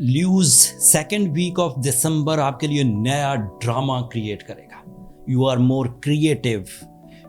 Leaves second week of December آپ کے لیے نیا ڈراما کریٹ کرے گا. You are more creative,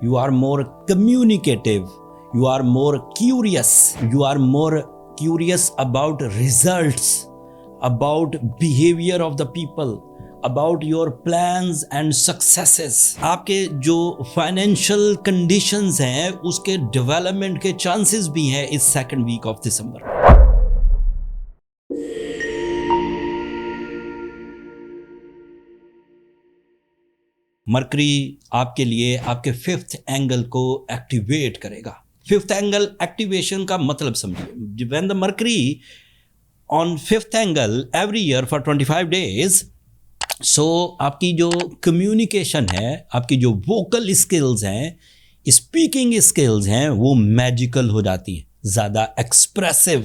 you are more communicative, you are more curious, you are more curious about results, about behavior of the people, about your plans and successes. آپ کے جو financial conditions ہیں اس کے development کے chances بھی ہیں اس second week of December. Mercury آپ کے لیے آپ کے ففتھ اینگل کو ایکٹیویٹ کرے گا. ففتھ اینگل ایکٹیویشن کا مطلب سمجھیے. when the Mercury on fifth angle every year for 25 days, so آپ کی جو کمیونیکیشن ہے, آپ کی جو ووکل اسکلز ہیں, اسپیکنگ اسکلز ہیں, وہ میجیکل ہو جاتی ہیں, زیادہ ایکسپریسو,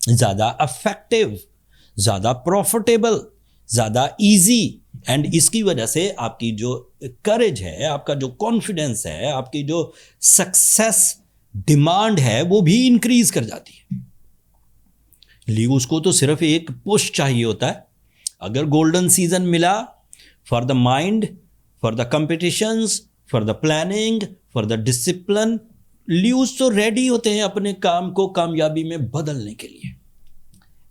زیادہ افیکٹو, زیادہ پروفٹیبل, زیادہ ایزی. اینڈ اس کی وجہ سے آپ کی جو کریج ہے, آپ کا جو کانفیڈنس ہے, آپ کی جو سکسیس ڈیمانڈ ہے وہ بھی انکریز کر جاتی ہے. لیوز کو تو صرف ایک پش چاہیے ہوتا ہے. اگر گولڈن سیزن ملا for the mind, for the competitions, for the planning, for the discipline, Leos تو ریڈی ہوتے ہیں اپنے کام کو کامیابی میں بدلنے کے لیے.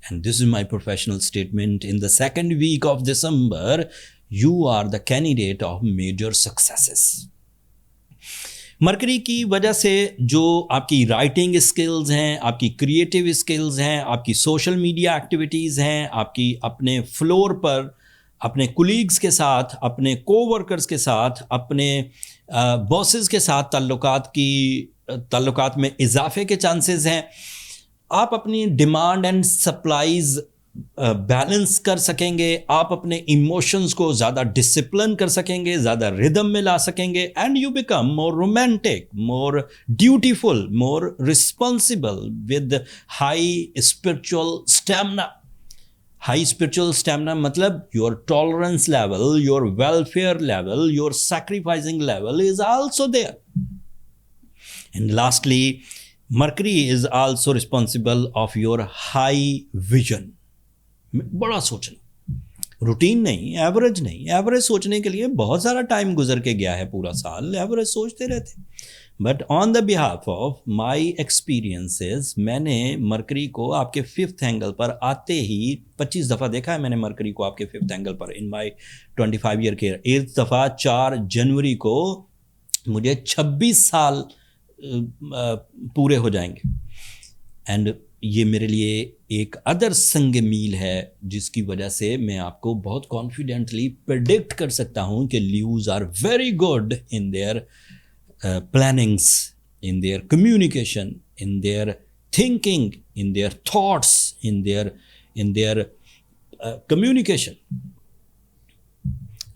And this is my professional statement. In the second week of December, you are the candidate of major successes. Mercury کی وجہ سے جو آپ کی رائٹنگ اسکلز ہیں, آپ کی کریٹیو اسکلز ہیں, آپ کی سوشل میڈیا ایکٹیویٹیز ہیں, آپ کی اپنے فلور پر اپنے کولیگز کے ساتھ, اپنے کو ورکرز کے ساتھ, اپنے باسز کے ساتھ تعلقات میں اضافے کے چانسز ہیں. آپ اپنی ڈیمانڈ اینڈ سپلائیز بیلنس کر سکیں گے, آپ اپنے ایموشنز کو زیادہ ڈسپلن کر سکیں گے, زیادہ ردم میں لا سکیں گے. And you become more romantic, more dutiful, more responsible with high spiritual stamina. High spiritual stamina مطلب your tolerance level, your welfare level, your sacrificing level is also there. And lastly, Mercury is also responsible of your high vision. بڑا سوچنا, routine نہیں, average نہیں. Average سوچنے کے لیے بہت سارا ٹائم گزر کے گیا ہے, پورا سال ایوریج سوچتے رہتے. But on the behalf of my experiences, میں نے مرکری کو آپ کے ففتھ اینگل پر آتے ہی 25 دفعہ دیکھا ہے. میں نے مرکری کو آپ کے ففتھ اینگل پر ان مائی 25 ایئر کیئر. ایک دفعہ 4 جنوری کو مجھے 26 سال پورے ہو جائیں گے. اینڈ یہ میرے لیے ایک ادر سنگ میل ہے جس کی وجہ سے میں آپ کو بہت کانفیڈنٹلی پریڈکٹ کر سکتا ہوں کہ Leos are very good in their plannings, in their communication, in their thinking, in their thoughts, in their communication.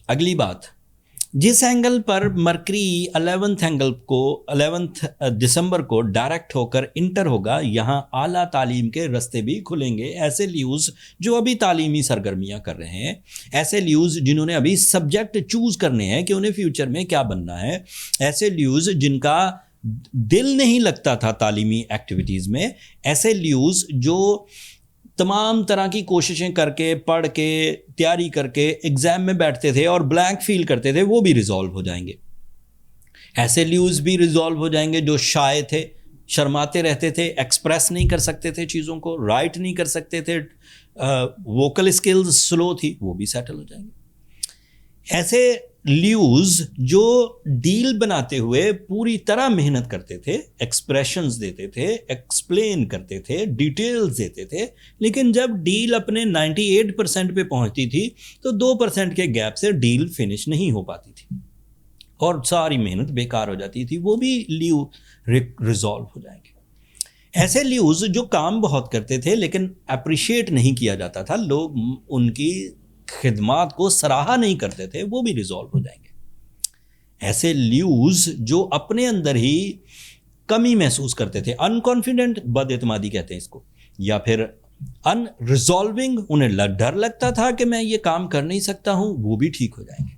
اگلی بات, جس اینگل پر مرکری 11 دسمبر کو ڈائریکٹ ہو کر انٹر ہوگا, یہاں اعلیٰ تعلیم کے رستے بھی کھلیں گے. ایسے لیوز جو ابھی تعلیمی سرگرمیاں کر رہے ہیں, ایسے لیوز جنہوں نے ابھی سبجیکٹ چوز کرنے ہیں کہ انہیں فیوچر میں کیا بننا ہے, ایسے لیوز جن کا دل نہیں لگتا تھا تعلیمی ایکٹیویٹیز میں, ایسے لیوز جو تمام طرح کی کوششیں کر کے, پڑھ کے, تیاری کر کے ایگزام میں بیٹھتے تھے اور بلینک فیل کرتے تھے, وہ بھی ریزالو ہو جائیں گے. ایسے لیوز بھی ریزالو ہو جائیں گے جو شائع تھے, شرماتے رہتے تھے, ایکسپریس نہیں کر سکتے تھے چیزوں کو, رائٹ نہیں کر سکتے تھے, ووکل اسکلز سلو تھی, وہ بھی سیٹل ہو جائیں گے. ایسے لیوز جو ڈیل بناتے ہوئے پوری طرح محنت کرتے تھے, ایکسپریشنز دیتے تھے, ایکسپلین کرتے تھے, ڈیٹیلز دیتے تھے, لیکن جب ڈیل اپنے 98% پہ پہنچتی تھی تو 2% کے گیپ سے ڈیل فنش نہیں ہو پاتی تھی اور ساری محنت بیکار ہو جاتی تھی, وہ بھی لیو ریزالو ہو جائیں گے. ایسے لیوز جو کام بہت کرتے تھے لیکن اپریشیٹ نہیں کیا جاتا تھا, لوگ ان کی خدمات کو سراہا نہیں کرتے تھے, وہ بھی ریزالو ہو جائیں گے. ایسے لیوز جو اپنے اندر ہی کمی محسوس کرتے تھے, ان کانفیڈنٹ, بد اعتمادی کہتے ہیں اس کو, یا پھر ان ریزالونگ, انہیں ڈر لگتا تھا کہ میں یہ کام کر نہیں سکتا ہوں, وہ بھی ٹھیک ہو جائیں گے.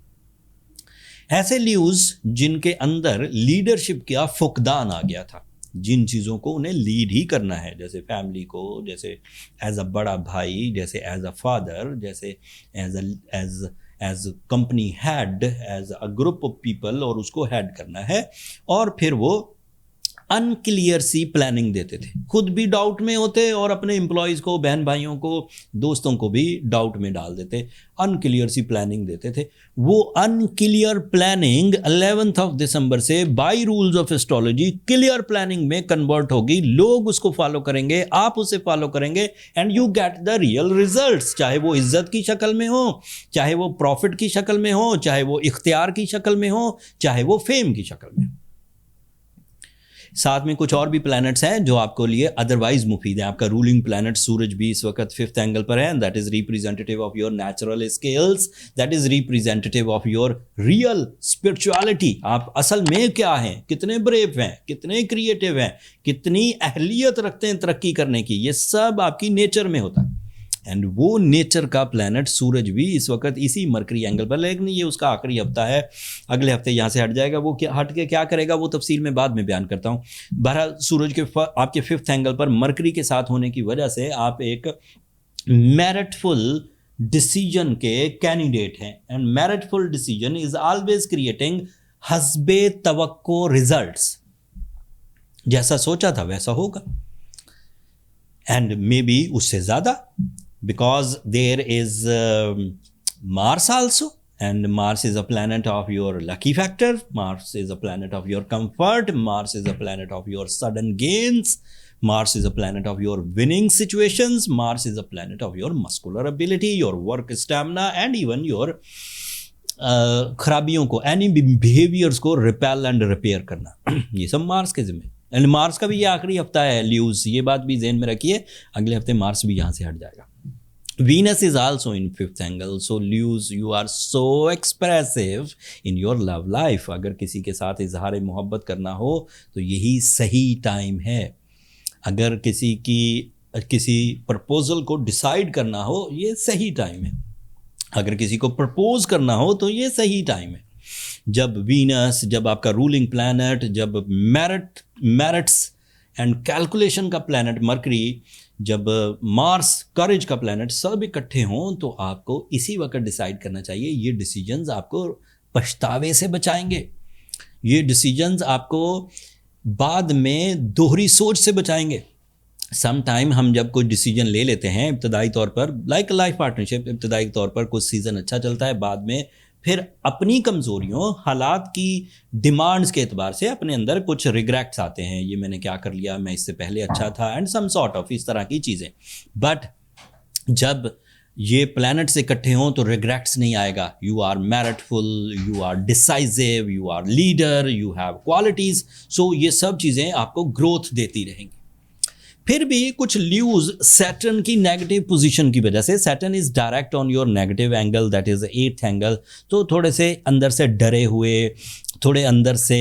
ایسے لیوز جن کے اندر لیڈرشپ کا فقدان آ گیا تھا, جن چیزوں کو انہیں لیڈ ہی کرنا ہے، جیسے فیملی کو، جیسے ایز اے بڑا بھائی، جیسے ایز اے فادر، جیسے as company head, as a group of people, اور اس کو ہیڈ کرنا ہے. اور پھر وہ انکلیئر سی پلاننگ دیتے تھے، خود بھی ڈاؤٹ میں ہوتے اور اپنے امپلائیز کو، بہن بھائیوں کو، دوستوں کو بھی ڈاؤٹ میں ڈال دیتے. انکلیئر سی پلاننگ دیتے تھے. وہ انکلیئر پلاننگ 11 دسمبر سے by rules of astrology clear planning میں کنورٹ ہوگی. لوگ اس کو فالو کریں گے، آپ اسے فالو کریں گے، and you get the real results, چاہے وہ عزت کی شکل میں ہو، چاہے وہ پروفٹ کی شکل میں ہو، چاہے وہ اختیار کی شکل میں ہو، چاہے وہ فیم کی شکل میں ہو. ساتھ میں کچھ اور بھی پلانٹس ہیں جو آپ کو لیے ادروائز مفید ہیں. آپ کا رولنگ پلانٹ سورج بھی اس وقت 5th اینگل پر ہے. That is representative of your natural skills, that is representative of your real spirituality. آپ اصل میں کیا ہیں، کتنے بریو ہیں، کتنے کریٹیو ہیں، کتنی اہلیت رکھتے ہیں ترقی کرنے کی، یہ سب آپ کی نیچر میں ہوتا ہے. اینڈ وہ نیچر کا پلانٹ سورج بھی اس وقت اسی مرکری اینگل پر، لیکن یہ اس کا آخری ہفتہ ہے، اگلے ہفتے یہاں سے ہٹ جائے گا. وہ ہٹ کے کیا کرے گا وہ تفصیل میں بعد میں بیان کرتا ہوں. بہرحال سورج کے آپ کے 5th اینگل پر مرکری کے ساتھ ہونے کی وجہ سے آپ ایک میرٹفل ڈیسیجن کے کینڈیڈیٹ ہیں. And meritful decision is always creating حسب توقع ریزلٹس. جیسا سوچا تھا ویسا ہوگا، اینڈ مے بی اس سے زیادہ. Because there is Mars also, and Mars is a planet of your lucky factor, Mars is a planet of your comfort, Mars is a planet of your sudden gains, Mars is a planet of your winning situations, Mars is a planet of your muscular ability, your work stamina, and even your خرابیوں کو، any behaviors کو repel and repair کرنا. یہ سب مارس کے ذمہ. And مارس کا بھی یہ آخری ہفتہ ہے لیوز، یہ بات بھی ذہن میں رکھیے، اگلے ہفتے مارس بھی یہاں سے ہٹ جائے گا. Venus is also in 5th angle, so Leos, you are so expressive in your love life. اگر کسی کے ساتھ اظہار محبت کرنا ہو تو یہی صحیح ٹائم ہے. اگر کسی پرپوزل کو ڈیسائیڈ کرنا ہو یہ صحیح ٹائم ہے. اگر کسی کو پرپوز کرنا ہو تو یہ صحیح ٹائم ہے. جب وینس، جب آپ کا رولنگ پلانٹ، جب میرٹس اینڈ کیلکولیشن کا پلانٹ مرکری، جب مارس کریج کا پلانٹ، سب اکٹھے ہوں تو آپ کو اسی وقت ڈیسائیڈ کرنا چاہیے. یہ ڈیسیجنز آپ کو پچھتاوے سے بچائیں گے، یہ ڈیسیجنز آپ کو بعد میں دوہری سوچ سے بچائیں گے. سم ٹائم ہم جب کوئی ڈیسیجن لے لیتے ہیں ابتدائی طور پر، لائک لائف پارٹنرشپ، ابتدائی طور پر کچھ سیزن اچھا چلتا ہے، بعد میں پھر اپنی کمزوریوں، حالات کی ڈیمانڈز کے اعتبار سے اپنے اندر کچھ ریگریٹس آتے ہیں، یہ میں نے کیا کر لیا، میں اس سے پہلے اچھا تھا، اینڈ سم سارٹ آف اس طرح کی چیزیں. بٹ جب یہ پلانٹس اکٹھے ہوں تو ریگریٹس نہیں آئے گا. You are meritful, you are decisive, you are leader, you have qualities. So یہ سب چیزیں آپ کو گروتھ دیتی رہیں گی. پھر بھی کچھ لیوز سیٹرن کی نیگیٹو پوزیشن کی وجہ سے، Saturn is direct on your negative angle, that is 8th angle, تو تھوڑے سے اندر سے ڈرے ہوئے، تھوڑے اندر سے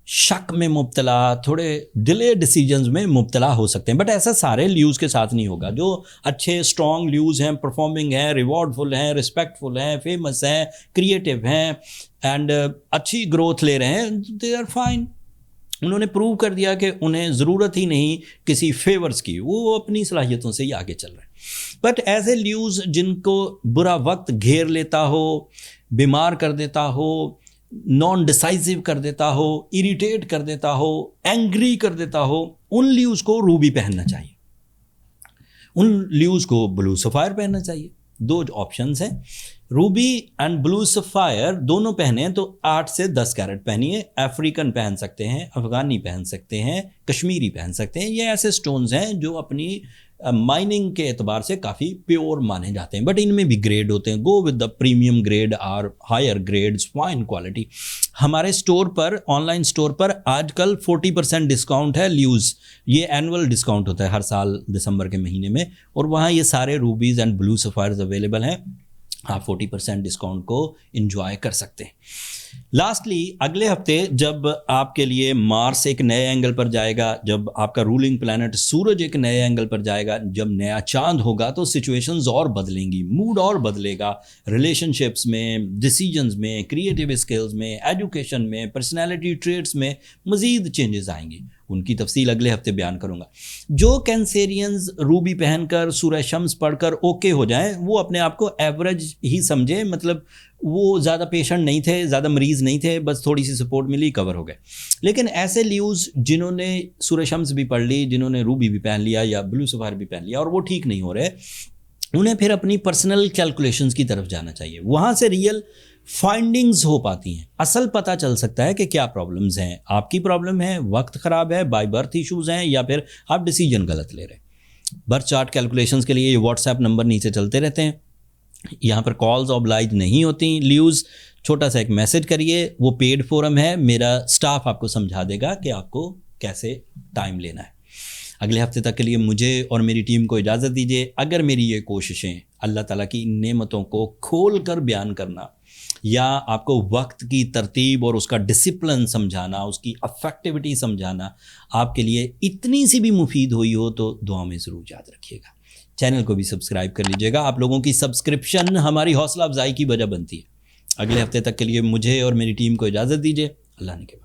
شک میں مبتلا، تھوڑے ڈیلے ڈیسیجنز میں مبتلا ہو سکتے ہیں. بٹ ایسا سارے لیوز کے ساتھ نہیں ہوگا. جو اچھے اسٹرانگ لیوز ہیں، پرفارمنگ ہیں، ریوارڈ فل ہیں، رسپیکٹ فل ہیں، فیمس ہیں، کریٹیو ہیں، اینڈ اچھی گروتھ لے رہے ہیں، دے آر فائن. انہوں نے پروو کر دیا کہ انہیں ضرورت ہی نہیں کسی فیورز کی، وہ اپنی صلاحیتوں سے ہی آگے چل رہے ہیں. بٹ ایز اے لیوز جن کو برا وقت گھیر لیتا ہو، بیمار کر دیتا ہو، نان ڈیسائزیو کر دیتا ہو، اریٹیٹ کر دیتا ہو، اینگری کر دیتا ہو، ان لیوز کو روبی پہننا چاہیے، ان لیوز کو بلو سفائر پہننا چاہیے. 2 آپشنز ہیں، روبی اینڈ بلو سفائر دونوں پہنے تو 8 سے 10 کیرٹ پہنیے. افریقن پہن سکتے ہیں، افغانی پہن سکتے ہیں، کشمیری پہن سکتے ہیں. یہ ایسے سٹونز ہیں جو اپنی مائننگ کے اعتبار سے کافی پیور مانے جاتے ہیں، بٹ ان میں بھی گریڈ ہوتے ہیں. Go with the premium grade اور ہائر گریڈز، فائن کوالٹی. ہمارے اسٹور پر، آن لائن اسٹور پر آج کل 40% ڈسکاؤنٹ ہے لیوز. یہ اینول ڈسکاؤنٹ ہوتا ہے ہر سال دسمبر کے مہینے میں، اور وہاں یہ سارے روبیز اینڈ بلو سفائرز اویلیبل ہیں. آپ 40% ڈسکاؤنٹ کو انجوائے کر سکتے ہیں. لاسٹلی اگلے ہفتے جب آپ کے لیے مارس ایک نئے اینگل پر جائے گا، جب آپ کا رولنگ پلانٹ سورج ایک نئے اینگل پر جائے گا، جب نیا چاند ہوگا تو سچویشنز اور بدلیں گی، موڈ اور بدلے گا. ریلیشن شپس میں، ڈیسیجنز میں، کریٹیو اسکلز میں، ایجوکیشن میں، پرسنالٹی ٹریٹس میں مزید چینجز آئیں گی. ان کی تفصیل اگلے ہفتے بیان کروں گا. جو کینسیرینز روبی پہن کر سورہ شمس پڑھ کر اوکے ہو جائیں وہ اپنے آپ کو ایوریج ہی سمجھے, مطلب وہ زیادہ پیشنٹ نہیں تھے, زیادہ مریض نہیں تھے, بس تھوڑی سی سپورٹ ملی, کور ہو گئے. لیکن ایسے لیوز جنہوں نے سورہ شمس بھی پڑھ لی, جنہوں نے روبی بھی پہن لیا یا بلو سفار بھی پہن لیا اور وہ ٹھیک نہیں ہو رہے, انہیں پھر اپنی پرسنل کیلکولیشنز کی طرف جانا چاہیے. وہاں سے ریئل فائنڈنگز ہو پاتی ہیں, اصل پتہ چل سکتا ہے کہ کیا پرابلمز ہیں. آپ کی پرابلم ہے, وقت خراب ہے, بائی برتھ ایشوز ہیں, یا پھر آپ ڈیسیجن غلط لے رہے ہیں. برتھ چارٹ کیلکولیشنز کے لیے یہ واٹس ایپ نمبر نیچے چلتے رہتے ہیں, یہاں پر کالز اوبلائج نہیں ہوتی. لیوز چھوٹا سا ایک میسج کریے, وہ پیڈ فورم ہے, میرا سٹاف آپ کو سمجھا دے گا کہ آپ کو کیسے ٹائم لینا ہے. اگلے ہفتے تک کے لیے مجھے اور میری ٹیم کو اجازت دیجیے. اگر میری یہ کوششیں اللہ تعالیٰ کی نعمتوں کو کھول کر بیان کرنا یا آپ کو وقت کی ترتیب اور اس کا ڈسپلن سمجھانا, اس کی افیکٹیوٹی سمجھانا آپ کے لیے اتنی سی بھی مفید ہوئی ہو تو دعا میں ضرور یاد رکھیے گا. چینل کو بھی سبسکرائب کر لیجیے گا. آپ لوگوں کی سبسکرپشن ہماری حوصلہ افزائی کی وجہ بنتی ہے. اگلے ہفتے تک کے لیے مجھے اور میری ٹیم کو اجازت دیجیے. اللہ نے کے